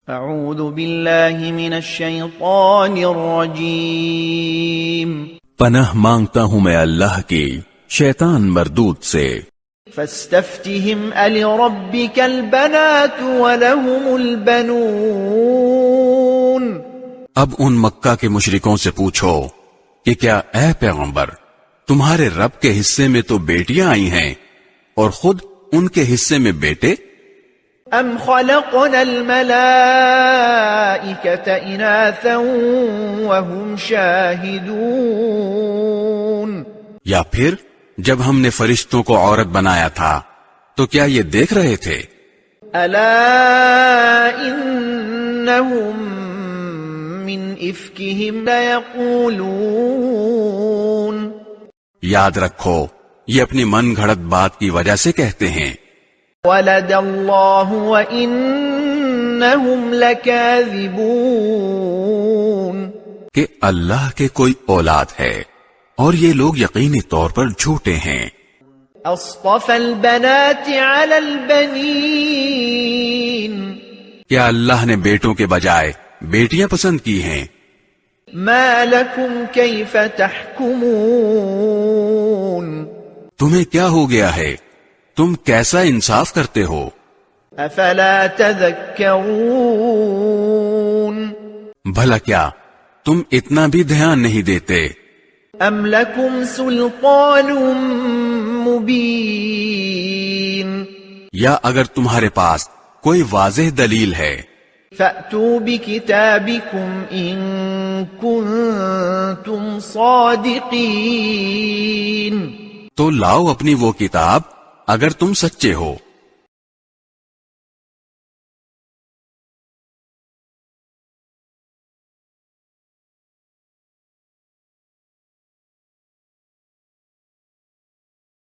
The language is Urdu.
اعوذ باللہ من الشیطان الرجیم پناہ مانگتا ہوں میں اللہ کی شیطان مردود سے۔ فاستفتہم الربک البنات ولہم البنون۔ اب ان مکہ کے مشرکوں سے پوچھو کہ کیا اے پیغمبر تمہارے رب کے حصے میں تو بیٹیاں آئی ہیں اور خود ان کے حصے میں بیٹے؟ ام خلقنا الملائکۃ اناثا وهم شاہدون۔ یا پھر جب ہم نے فرشتوں کو عورت بنایا تھا تو کیا یہ دیکھ رہے تھے؟ الا انہم من افکہم لیقولون۔ یاد رکھو یہ اپنی من گھڑت بات کی وجہ سے کہتے ہیں ولد اللہ وانہم لکاذبون، کہ اللہ کے کوئی اولاد ہے اور یہ لوگ یقینی طور پر جھوٹے ہیں۔ اصطفى البنات علی البنین، کیا اللہ نے بیٹوں کے بجائے بیٹیاں پسند کی ہیں؟ ما لکم کیف تحکمون، تمہیں کیا ہو گیا ہے، تم کیسا انصاف کرتے ہو؟ افلا تذکرون، بھلا کیا تم اتنا بھی دھیان نہیں دیتے؟ ام لکم سلطان مبین، یا اگر تمہارے پاس کوئی واضح دلیل ہے فأتوا بکتابکم ان کنتم صادقین، تو لاؤ اپنی وہ کتاب اگر تم سچے ہو۔